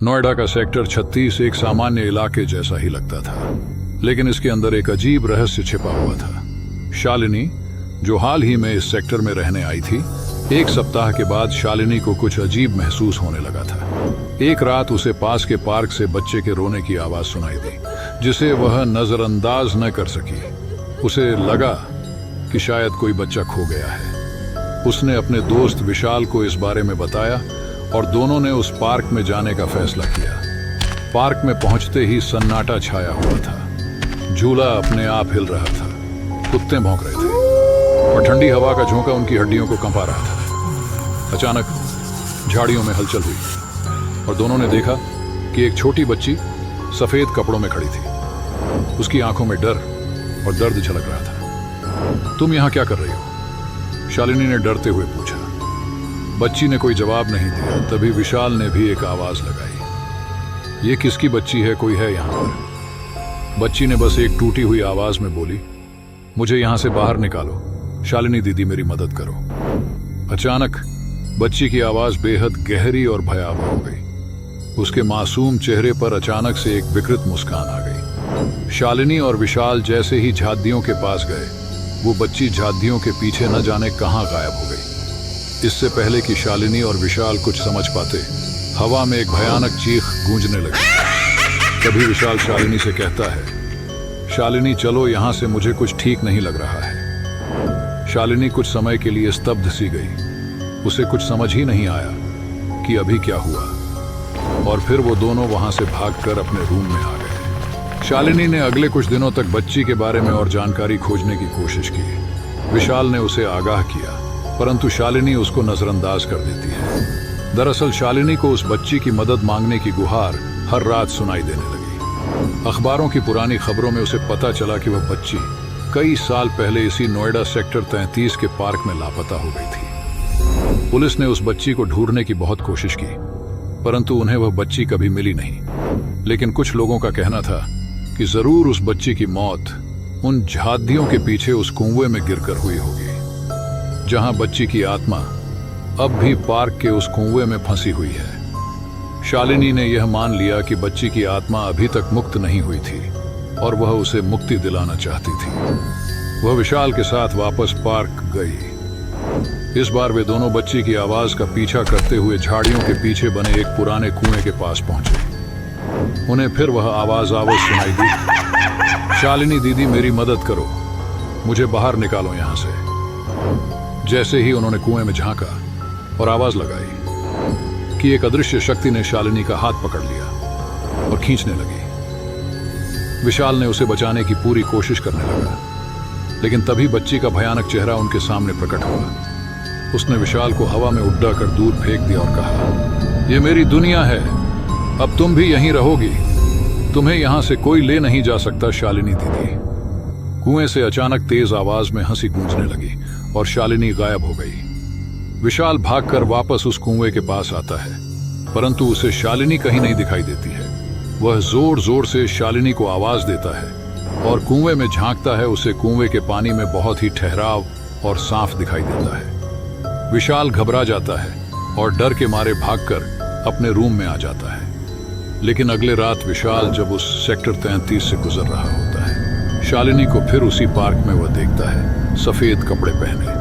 नोएडा का सेक्टर 36 एक सामान्य इलाके जैसा ही लगता था, लेकिन इसके अंदर एक अजीब रहस्य छिपा हुआ था। शालिनी, जो हाल ही में इस सेक्टर में रहने आई थी, एक सप्ताह के बाद शालिनी को कुछ अजीब महसूस होने लगा था। एक रात उसे पास के पार्क से बच्चे के रोने की आवाज सुनाई दी, जिसे वह नजरअंदाज न कर सकी। उसे लगा कि शायद कोई बच्चा खो गया है। उसने अपने दोस्त विशाल को इस बारे में बताया और दोनों ने उस पार्क में जाने का फैसला किया। पार्क में पहुंचते ही सन्नाटा छाया हुआ था। झूला अपने आप हिल रहा था, कुत्ते भौंक रहे थे और ठंडी हवा का झोंका उनकी हड्डियों को कंपा रहा था। अचानक झाड़ियों में हलचल हुई और दोनों ने देखा कि एक छोटी बच्ची सफेद कपड़ों में खड़ी थी। उसकी आंखों में डर और दर्द झलक रहा था। तुम यहां क्या कर रही हो? शालिनी ने डरते हुए पूछा। बच्ची ने कोई जवाब नहीं दिया। तभी विशाल ने भी एक आवाज लगाई। ये किसकी बच्ची है? कोई है यहां पर? बच्ची ने बस एक टूटी हुई आवाज में बोली, मुझे यहां से बाहर निकालो। शालिनी दीदी, मेरी मदद करो। अचानक बच्ची की आवाज बेहद गहरी और भयावह हो गई। उसके मासूम चेहरे पर अचानक से एक विकृत मुस्कान आ गई। शालिनी और विशाल जैसे ही झादियों के पास गए, वो बच्ची झादियों के पीछे न जाने कहां गायब हो गई। इससे पहले कि शालिनी और विशाल कुछ समझ पाते, हवा में एक भयानक चीख गूंजने लगी। तभी विशाल शालिनी से कहता है, शालिनी चलो यहां से, मुझे कुछ ठीक नहीं लग रहा है। शालिनी कुछ समय के लिए स्तब्ध सी गई। उसे कुछ समझ ही नहीं आया कि अभी क्या हुआ, और फिर वो दोनों वहां से भागकर अपने रूम में आ गए। शालिनी ने अगले कुछ दिनों तक बच्ची के बारे में और जानकारी खोजने की कोशिश की। विशाल ने उसे आगाह किया, परंतु शालिनी उसको नजरअंदाज कर देती है। दरअसल शालिनी को उस बच्ची की मदद मांगने की गुहार हर रात सुनाई देने लगी। अखबारों की पुरानी खबरों में उसे पता चला कि वह बच्ची कई साल पहले इसी नोएडा सेक्टर 33 के पार्क में लापता हो गई थी। पुलिस ने उस बच्ची को ढूंढने की बहुत कोशिश की, परंतु उन्हें वह बच्ची कभी मिली नहीं। लेकिन कुछ लोगों का कहना था कि जरूर उस बच्ची की मौत उन झादियों के पीछे उस कुएं में गिरकर हुई होगी, जहां बच्ची की आत्मा अब भी पार्क के उस कुएं में फंसी हुई है। शालिनी ने यह मान लिया कि बच्ची की आत्मा अभी तक मुक्त नहीं हुई थी और वह उसे मुक्ति दिलाना चाहती थी। वह विशाल के साथ वापस पार्क गई। इस बार वे दोनों बच्ची की आवाज का पीछा करते हुए झाड़ियों के पीछे बने एक पुराने कुएं के पास पहुंचे। उन्हें फिर वह आवाज सुनाई दी, शालिनी दीदी, मेरी मदद करो, मुझे बाहर निकालो यहां से। जैसे ही उन्होंने कुएं में झांका और आवाज लगाई कि एक अदृश्य शक्ति ने शालिनी का हाथ पकड़ लिया और खींचने लगी। विशाल ने उसे बचाने की पूरी कोशिश करने लगा, लेकिन तभी बच्ची का भयानक चेहरा उनके सामने प्रकट हुआ। उसने विशाल को हवा में उड़ा कर दूर फेंक दिया और कहा, ये मेरी दुनिया है, अब तुम भी यहीं रहोगी। तुम्हें यहां से कोई ले नहीं जा सकता शालिनी दीदी। कुएं से अचानक तेज आवाज में हंसी गूंजने लगी और शालिनी गायब हो गई। विशाल भागकर वापस उस कुएं के पास आता है, परंतु उसे शालिनी कहीं नहीं दिखाई देती है। वह जोर जोर से शालिनी को आवाज देता है और कुएं में झांकता है। उसे कुएं के पानी में बहुत ही ठहराव और साफ दिखाई देता है। विशाल घबरा जाता है और डर के मारे भागकर अपने रूम में आ जाता है। लेकिन अगले रात विशाल जब उस सेक्टर 33 से गुजर रहा होता है, शालिनी को फिर उसी पार्क में वह देखता है, सफेद कपड़े पहने।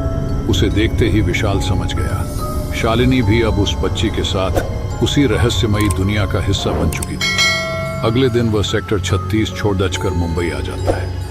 उसे देखते ही विशाल समझ गया, शालिनी भी अब उस बच्ची के साथ उसी रहस्यमयी दुनिया का हिस्सा बन चुकी थी। अगले दिन वह सेक्टर 36 छोड़ कर मुंबई आ जाता है।